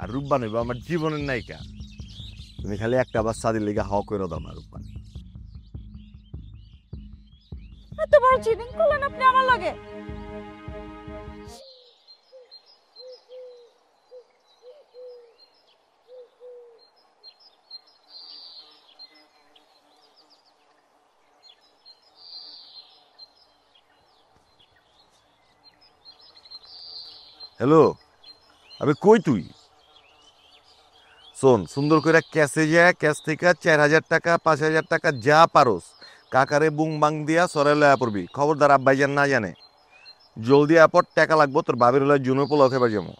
আর রূপবান হইব আমার জীবনের নায়িকা। তুমি খালি একটা বার সাদির লিগা হাওয়া করে দাও না রূপবান। এত বড় চিটিং করলেন আপনি আমার লগে। হ্যালো, আবে কই তুই? শোন, সুন্দর করে ক্যাশে যা, ক্যাশ থেকে 4,000 টাকা 5,000 টাকা যা পারোস কাকারে বুং বাং দিয়া সরে লয়া পড়বি। খবরদার আব্বাইজান না জানে। জলদি আপর টাকা লাগবো, তোর বাবির হলে জুনো পোলাও খেবার যাবো।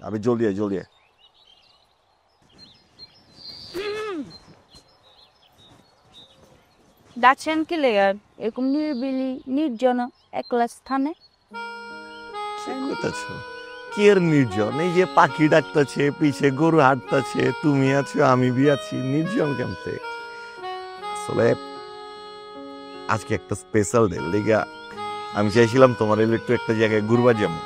আমি জলদি আয়, জলদি আয়। ডাকছেন কি লেগার এরকম নির্বিলি নির্জন একলা স্থানে? কি এর নির্জন? এই যে পাখি ডাকতেছে, পিছে গরু হাঁটতেছে, তুমি আছো, আমি বি আছি, নির্জন কেমতে? আসলে আজকে একটা স্পেশাল ডে লেগা আমি চাইছিলাম তোমার একটু একটা জায়গায় ঘুরবা যাবো।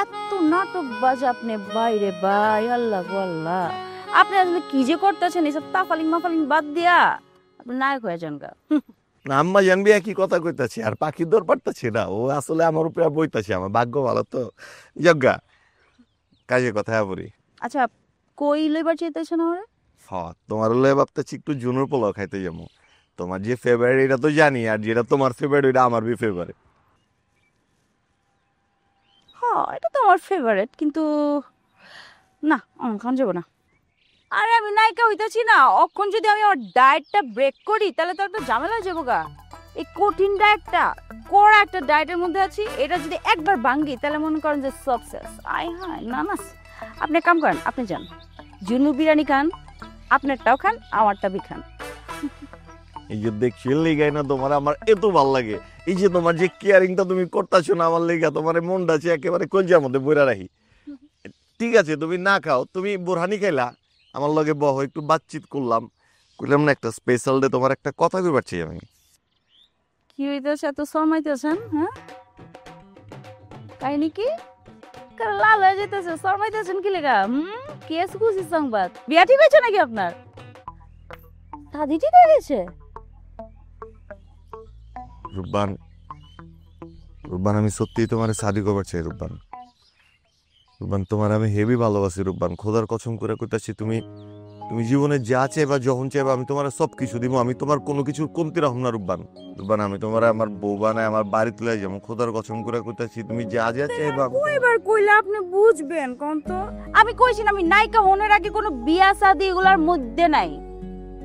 এত নাটক বাজ আপনি বাইরে ভাই, আল্লাহ গো আল্লাহ। আপনি আসলে কি যে করতেছেন এসব তাফালিং মাফালিং বাদ দিয়া আপনি নায়ক হয়ে যান গা। আম্মা জানবি একই কথা কইতাছে, আর পাখি দৌড় পারতাছে না। ও আসলে আমার উপরে বইতাছে, আমার ভাগ্য ভালো তো। যজ্ঞা কাজে কথা বলি। আচ্ছা, কই লইবার চাইতেছেন আমার? তোমার হলে ভাবতেছি একটু জুনুর পোলাও খাইতে যাবো। তোমার যে ফেভারিট এটা তো জানি, আর যেটা তোমার ফেভারিট ওইটা আমার বি ফেভারিট। হ্যাঁ, এটা তো আমার ফেভারিট, কিন্তু না, খান যাবো না। আরে আমি নায়িকা হইতাছি না, অক্ষণ যদি আমি আমার ডায়েটটা ব্রেক করি তাহলে তো একটা ঝামেলা হয়ে যাবো গা। এই কঠিন ডায়েটটা, কড়া একটা ডায়েটের মধ্যে আছি, এটা যদি একবার ভাঙ্গি তাহলে মনে করেন যে সাকসেস। হ্যাঁ, না না, আপনি কাম করেন, আপনি যান জুনু বিরিয়ানি খান, আপনারটাও খান, আমারটা বি খান। এই যে দেখছি লেগাই না তোমার আমার এত ভাল লাগে। এই যে তোমার যে কেয়ারিংটা তুমি করতেছো না আমার লেগা, তোমার মনটা আছে একেবারে কলজার মধ্যে বইরা রাখি। ঠিক আছে, তুমি না খাও, তুমি বোরহানি খাইলা, আমার লগে বহ, একটু বাতচিত করলাম না একটা স্পেশাল ডে, তোমার একটা কথা কই পারছি আমি। কি হইতেছে এত শর্মাইতেছেন? হ্যাঁ, কাহিনী কি? লাল হয়ে যেতেছে, শর্মাইতেছেন কি লেগা? কেস খুশি সংবাদ, বিয়া ঠিক হয়েছে নাকি আপনার? দাদি ঠিক হয়ে গেছে? রূপবান, রূপবান আমি সত্যিই তোমার শাদি করবার চাই। রূপবান, রূপবান তোমার আমি হেভি ভালোবাসি। রূপবান খোদার কসম করে কইতাছি, তুমি জীবনে যা চাইবা যখন চাইবা আমি তোমার সব কিছু দিব। আমি তোমার কোনো কিছুর কমতি রাখব না রূপবান। রূপবান আমি তোমার আমার বউ বানায় আমার বাড়িতে লয়ে যাবো। খোদার কসম করে কইতাছি, তুমি যা যা চাইবা। কয়বার কইলে আপনি বুঝবেন কোন তো? আমি কইছি না আমি নায়িকা হওয়ার আগে কোনো বিয়া শাদী এগুলার মধ্যে নাই।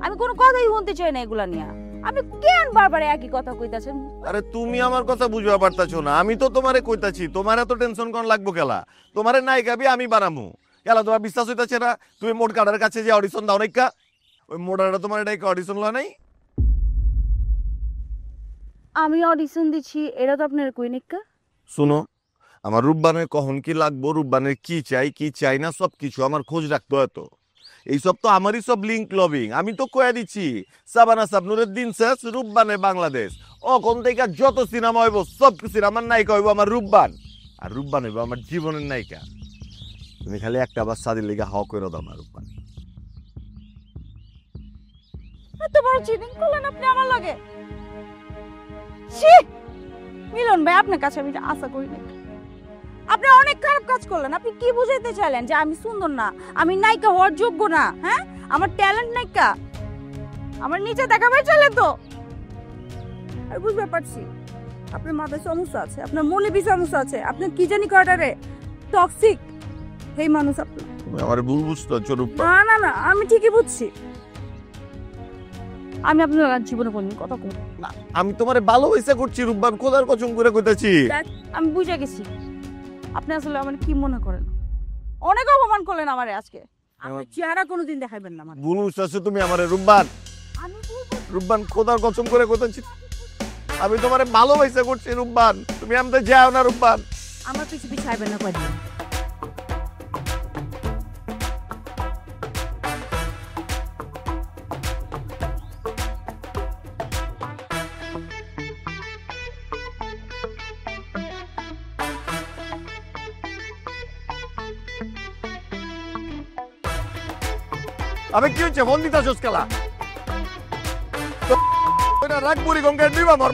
আমি কোনো কথাই শুনতে চাই না এগুলা নিয়ে। আপনি কেন বারবার একই কথা কইতাছেন? আরে তুমি আমার কথা বুঝবা পারতাছো না? আমি তো তোমারে কইতাছি, তোমার এত টেনশন কোন লাগবো কেলা? তোমারে নায়িকা বি আমি বানামু কেলা? তোমার বিশ্বাস হইতাছে না? তুমি মোট কাটার কাছে যে অডিশন দাও নাইকা, ওই মোটাটা তোমার এটা অডিশন লয় নাই? আমি অডিশন দিচ্ছি এটা তো আপনার কই নিকা। শুনো, আমার রূপবানের কখন কি লাগবো, রূপবানের কি চাই না সব কিছু আমার খোঁজ রাখতে হয়। তো এইসব তো আমারই সব লিঙ্ক লবিং। আমি তো কয়ে দিচ্ছি, সাবানা সাবনুরের দিন শেষ, রূপবানের বাংলাদেশ। কোন থেকে যত সিনেমা হইব সব সিনেমার নায়িকা হইব আমার রূপবান, আর রূপবান হইব আমার জীবনের নায়িকা। তুমি খালি একটা বার সাদির লিগা হাওয়া করে দাও না রূপবান। এত বড় চিটিং করলেন আপনি আমার লগে। ছি, মিলন ভাই, আপনার কাছে আমি আশা করি না। আপনি অনেক খারাপ কাজ করলেন। আপনি কি বুঝাইতে চাইলেন যে আমি সুন্দর না, আমি নায়িকা হওয়ার যোগ্য না? হ্যাঁ, আমার ট্যালেন্ট নায়িকা, আমার নিচে দেখাবার চলে তো। আর বুঝতে পারছি আপনার মাথায় সমস্যা আছে, আপনার মনে বি সমস্যা আছে, আপনার কি জানি কয়টারে টক্সিক এই মানুষ আপনি। তুমি আমার ভুল বুঝতো রূপবান। না না না, আমি ঠিকই বুঝছি। আমি আপনার জীবনে কোনদিন কথা কই না। আমি তোমারে ভালোবাসা করছি রূপবান, খোদার কসম করে কইতাছি। আমি বুঝে গেছি আপনি আসলে আমার কি মনে করেন। অনেক অপমান করলেন আমারে আজকে। আপনি চেহারা কোনোদিন দেখাইবেন না আমার। ভুল বুঝতেছো তুমি আমারে রূপবান। আমি রূপবান খোদার কসম করে কইতাছি, আমি তোমারে ভালোবাসা করছি রূপবান। তুমি আমাদের যাও না রূপবান। আমার পিছে পিছে আইবেন না কয়দিন। আমি কি হচ্ছে ফোন দিতাছস খেলা রাগ বুড়ি গঙ্গায় নিবা আমার